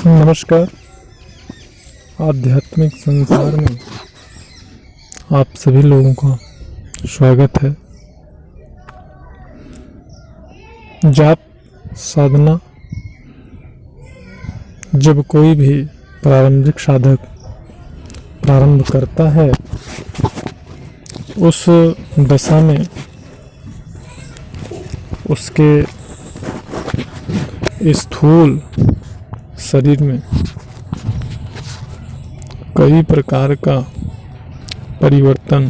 नमस्कार। आध्यात्मिक संसार में आप सभी लोगों का स्वागत है। जाप साधना जब कोई भी प्रारंभिक साधक प्रारंभ करता है, उस दशा में उसके स्थूल शरीर में कई प्रकार का परिवर्तन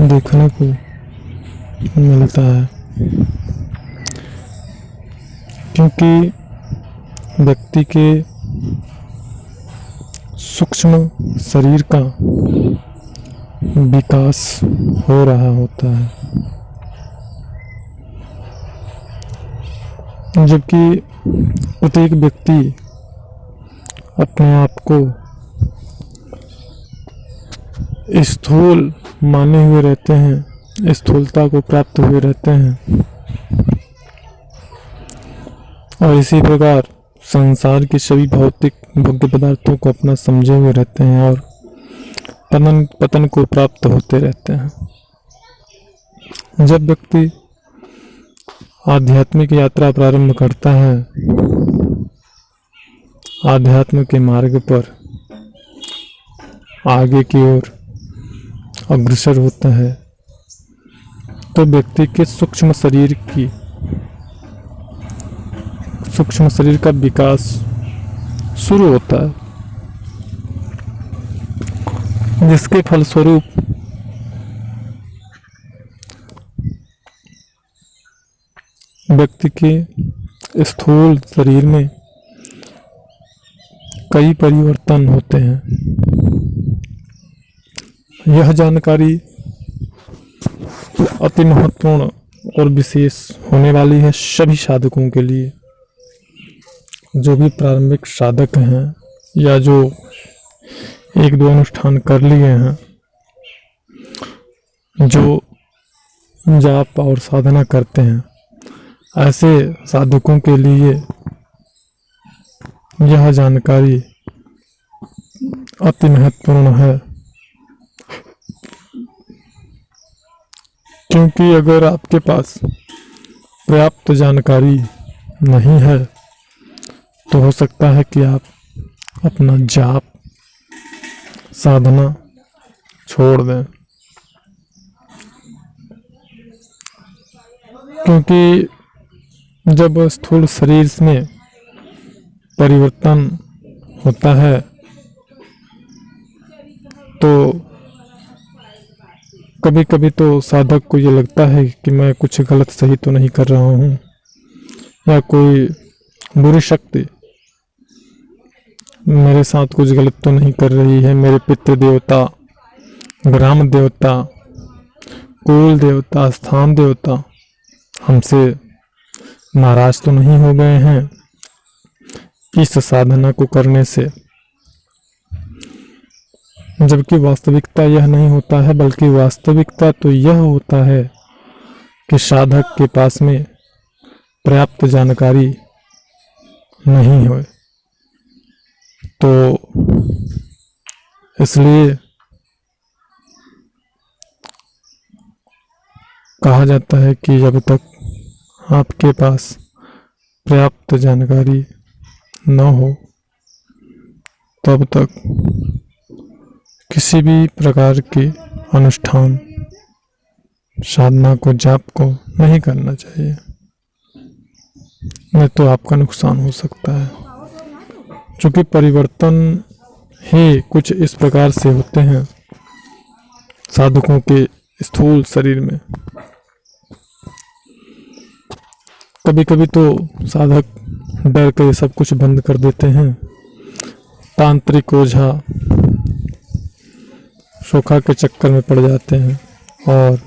देखने को मिलता है, क्योंकि व्यक्ति के सूक्ष्म शरीर का विकास हो रहा होता है, जबकि प्रत्येक व्यक्ति अपने आप को स्थूल माने हुए रहते हैं, स्थूलता को प्राप्त हुए रहते हैं और इसी प्रकार संसार के सभी भौतिक भोग्य पदार्थों को अपना समझे हुए रहते हैं और पतन को प्राप्त होते रहते हैं। जब व्यक्ति आध्यात्मिक यात्रा प्रारंभ करता है, आध्यात्म के मार्ग पर आगे की ओर अग्रसर होता है, तो व्यक्ति के सूक्ष्म शरीर का विकास शुरू होता है, जिसके फलस्वरूप व्यक्ति के स्थूल शरीर में कई परिवर्तन होते हैं। यह जानकारी अति महत्वपूर्ण और विशेष होने वाली है सभी साधकों के लिए। जो भी प्रारंभिक साधक हैं या जो एक दो अनुष्ठान कर लिए हैं, जो जाप और साधना करते हैं, ऐसे साधकों के लिए यह जानकारी अति महत्वपूर्ण है, क्योंकि अगर आपके पास पर्याप्त जानकारी नहीं है तो हो सकता है कि आप अपना जाप साधना छोड़ दें, क्योंकि जब स्थूल शरीर में परिवर्तन होता है तो कभी कभी तो साधक को ये लगता है कि मैं कुछ गलत सही तो नहीं कर रहा हूँ, या कोई बुरी शक्ति मेरे साथ कुछ गलत तो नहीं कर रही है, मेरे पितृ देवता, ग्राम देवता, कुल देवता, स्थान देवता हमसे नाराज तो नहीं हो गए हैं इस साधना को करने से। जबकि वास्तविकता यह नहीं होता है, बल्कि वास्तविकता तो यह होता है कि साधक के पास में पर्याप्त जानकारी नहीं हो, तो इसलिए कहा जाता है कि जब तक आपके पास पर्याप्त जानकारी न हो तब तक किसी भी प्रकार के अनुष्ठान, साधना को, जाप को नहीं करना चाहिए, नहीं तो आपका नुकसान हो सकता है। क्योंकि परिवर्तन ही कुछ इस प्रकार से होते हैं साधकों के स्थूल शरीर में। कभी कभी तो साधक डर के सब कुछ बंद कर देते हैं, तांत्रिक ओझा शोखा के चक्कर में पड़ जाते हैं और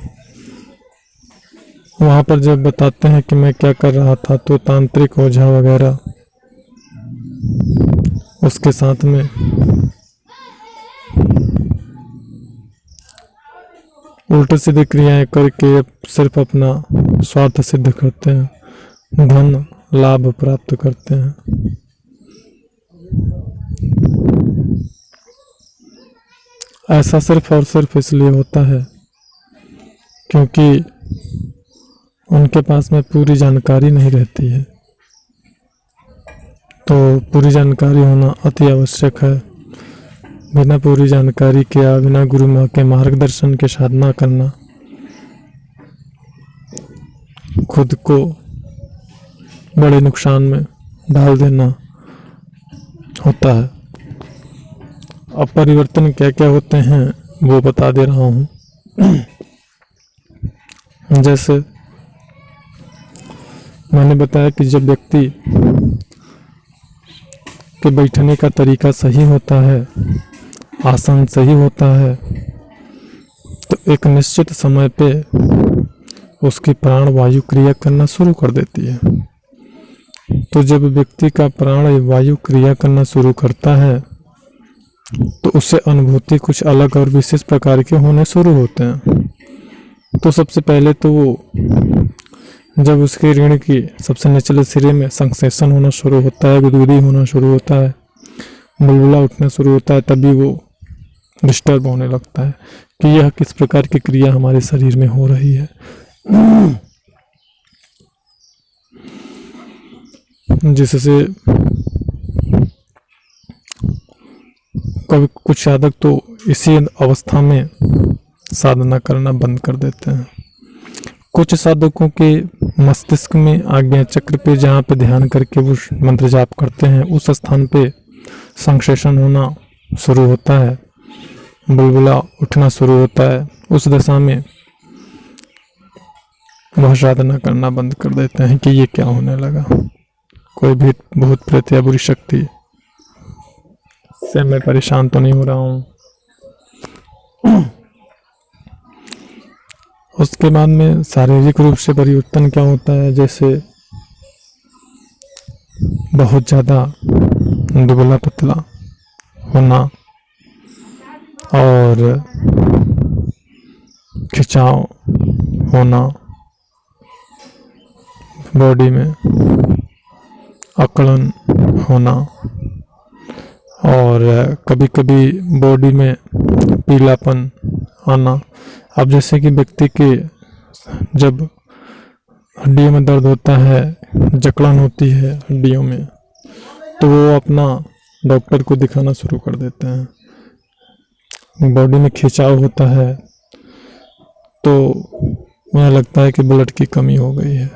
वहाँ पर जब बताते हैं कि मैं क्या कर रहा था, तो तांत्रिक ओझा वगैरह उसके साथ में उल्टे सीधे क्रियाएं करके सिर्फ अपना स्वार्थ सिद्ध करते हैं, धन लाभ प्राप्त करते हैं। ऐसा सिर्फ और सिर्फ इसलिए होता है क्योंकि उनके पास में पूरी जानकारी नहीं रहती है। तो पूरी जानकारी होना अति आवश्यक है। बिना पूरी जानकारी के या बिना गुरु माँ के मार्गदर्शन के साधना करना खुद को बड़े नुकसान में डाल देना होता है। अब परिवर्तन क्या क्या होते हैं वो बता दे रहा हूँ। जैसे मैंने बताया कि जब व्यक्ति के बैठने का तरीका सही होता है, आसन सही होता है, तो एक निश्चित समय पे उसकी प्राण वायु क्रिया करना शुरू कर देती है। तो जब व्यक्ति का प्राण वायु क्रिया करना शुरू करता है तो उससे अनुभूति कुछ अलग और विशेष प्रकार के होने शुरू होते हैं। तो सबसे पहले तो वो जब उसके रीढ़ की सबसे निचले सिरे में संसेचन होना शुरू होता है, गुदगुदी होना शुरू होता है, बुलबुला उठना शुरू होता है, तभी वो डिस्टर्ब होने लगता है कि यह किस प्रकार की क्रिया हमारे शरीर में हो रही है। जिससे कभी कुछ साधक तो इसी अवस्था में साधना करना बंद कर देते हैं। कुछ साधकों के मस्तिष्क में आज्ञा चक्र पे जहाँ पे ध्यान करके वो मंत्र जाप करते हैं उस स्थान पे संश्लेषण होना शुरू होता है, बुलबुला उठना शुरू होता है। उस दशा में वह साधना करना बंद कर देते हैं कि ये क्या होने लगा, कोई भी भूत प्रेत या बुरी शक्ति से मैं परेशान तो नहीं हो रहा हूँ। उसके बाद में शारीरिक रूप से परिवर्तन क्या होता है, जैसे बहुत ज़्यादा दुबला पतला होना और खिंचाव होना, बॉडी में अकड़न होना और कभी कभी बॉडी में पीलापन आना। अब जैसे कि व्यक्ति के जब हड्डियों में दर्द होता है, जकड़न होती है हड्डियों में, तो वो अपना डॉक्टर को दिखाना शुरू कर देते हैं। बॉडी में खिंचाव होता है तो उन्हें लगता है कि ब्लड की कमी हो गई है,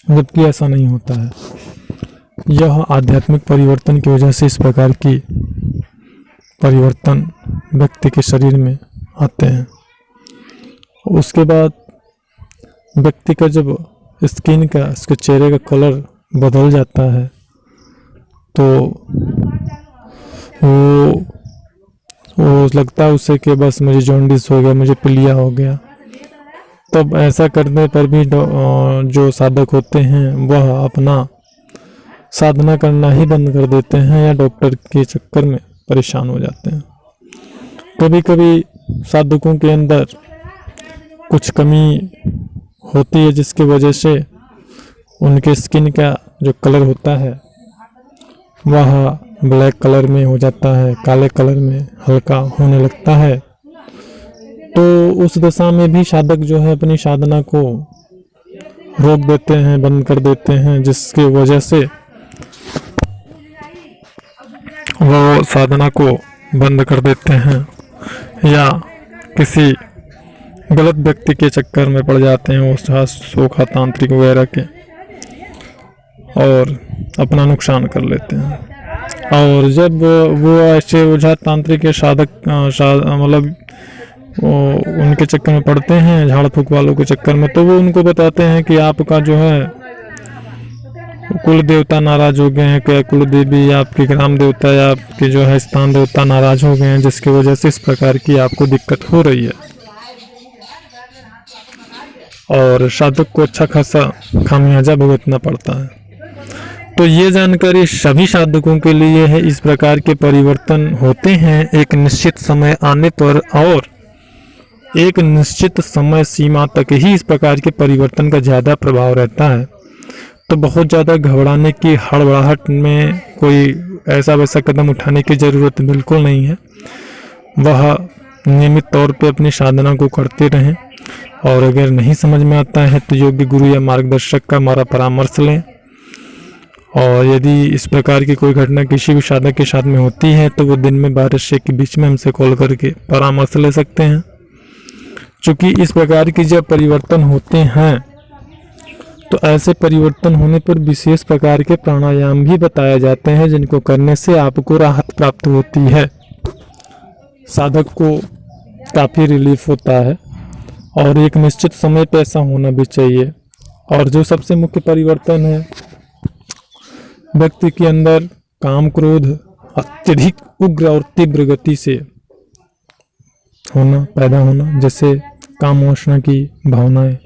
जबकि ऐसा नहीं होता है। यह आध्यात्मिक परिवर्तन की वजह से इस प्रकार की परिवर्तन व्यक्ति के शरीर में आते हैं। उसके बाद व्यक्ति का जब स्किन का, उसके चेहरे का कलर बदल जाता है तो वो लगता है उसे कि बस मुझे जॉन्डिस हो गया, मुझे पीलिया हो गया। तब ऐसा करने पर भी जो साधक होते हैं वह अपना साधना करना ही बंद कर देते हैं या डॉक्टर के चक्कर में परेशान हो जाते हैं। कभी कभी साधकों के अंदर कुछ कमी होती है जिसकी वजह से उनके स्किन का जो कलर होता है वह ब्लैक कलर में हो जाता है, काले कलर में हल्का होने लगता है। तो उस दशा में भी साधक जो है अपनी साधना को रोक देते हैं, बंद कर देते हैं, जिसकी वजह से वो साधना को बंद कर देते हैं या किसी गलत व्यक्ति के चक्कर में पड़ जाते हैं, वो सोखा तांत्रिक वगैरह के, और अपना नुकसान कर लेते हैं। और जब वो ऐसे ओझा तांत्रिक के साधक मतलब उनके चक्कर में पड़ते हैं, झाड़ फूक वालों के चक्कर में, तो वो उनको बताते हैं कि आपका जो है कुल देवता नाराज हो गए हैं, क्या कुल देवी या आपके ग्राम देवता या आपके जो है स्थान देवता नाराज हो गए हैं, जिसकी वजह से इस प्रकार की आपको दिक्कत हो रही है। और साधक को अच्छा खासा खामियाजा भुगतना पड़ता है। तो ये जानकारी सभी साधकों के लिए है। इस प्रकार के परिवर्तन होते हैं एक निश्चित समय आने पर, और एक निश्चित समय सीमा तक ही इस प्रकार के परिवर्तन का ज़्यादा प्रभाव रहता है। तो बहुत ज़्यादा घबराने की, हड़बड़ाहट में कोई ऐसा वैसा कदम उठाने की ज़रूरत बिल्कुल नहीं है। वह नियमित तौर पे अपनी साधना को करते रहें, और अगर नहीं समझ में आता है तो योग्य गुरु या मार्गदर्शक का हमारा परामर्श लें। और यदि इस प्रकार की कोई घटना किसी भी साधक के साथ में होती है तो वो दिन में 12 से के बीच में हमसे कॉल करके परामर्श ले सकते हैं। चूँकि इस प्रकार की जब परिवर्तन होते हैं तो ऐसे परिवर्तन होने पर विशेष प्रकार के प्राणायाम भी बताए जाते हैं, जिनको करने से आपको राहत प्राप्त होती है। साधक को काफ़ी रिलीफ होता है, और एक निश्चित समय पे ऐसा होना भी चाहिए। और जो सबसे मुख्य परिवर्तन है, व्यक्ति के अंदर काम क्रोध अत्यधिक उग्र और तीव्र गति से पैदा होना, जैसे काम वासना की भावनाएं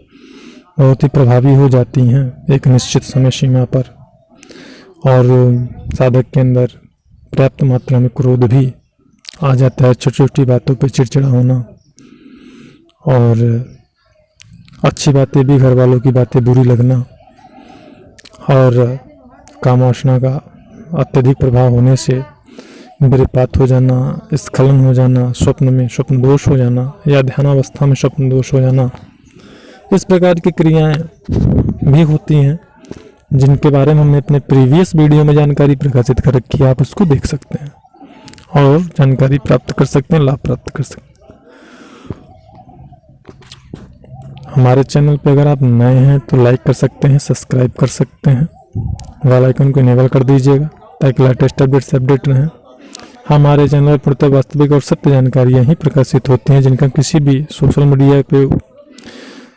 बहुत ही प्रभावी हो जाती हैं एक निश्चित समय सीमा पर। और साधक के अंदर पर्याप्त मात्रा में क्रोध भी आ जाता है, छोटी छोटी बातों पे चिड़चिड़ा होना, और अच्छी बातें भी, घर वालों की बातें बुरी लगना, और काम वासना का अत्यधिक प्रभाव होने से वज्रपात हो जाना, स्खलन हो जाना, स्वप्न में स्वप्न दोष हो जाना, या ध्यानावस्था में स्वप्न दोष हो जाना। इस प्रकार की क्रियाएं भी होती हैं, जिनके बारे में हमने अपने प्रीवियस वीडियो में जानकारी प्रकाशित कर रखी है। आप उसको देख सकते हैं और जानकारी प्राप्त कर सकते हैं, लाभ प्राप्त कर सकते हैं। हमारे चैनल पे अगर आप नए हैं तो लाइक कर सकते हैं, सब्सक्राइब कर सकते हैं, बेल आइकन को इनेबल कर दीजिएगा ताकि लेटेस्ट अपडेट से अपडेट रहें। हमारे चैनल पर तो वास्तविक और सत्य जानकारियाँ ही प्रकाशित होती हैं, जिनका किसी भी सोशल मीडिया पे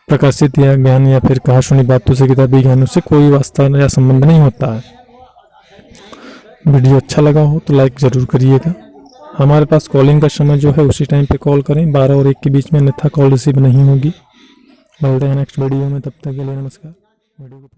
प्रकाशित या ज्ञान या फिर कहा सुनी बातों से, किताबी ज्ञानों से कोई वास्ता या संबंध नहीं होता है। वीडियो अच्छा लगा हो तो लाइक ज़रूर करिएगा। हमारे पास कॉलिंग का समय जो है उसी टाइम पे कॉल करें, 12 और 1 के बीच में, अन्यथा कॉल रिसीव नहीं होगी। मिलते हैं नेक्स्ट वीडियो में, तब तक के लिए नमस्कार। वीडियो को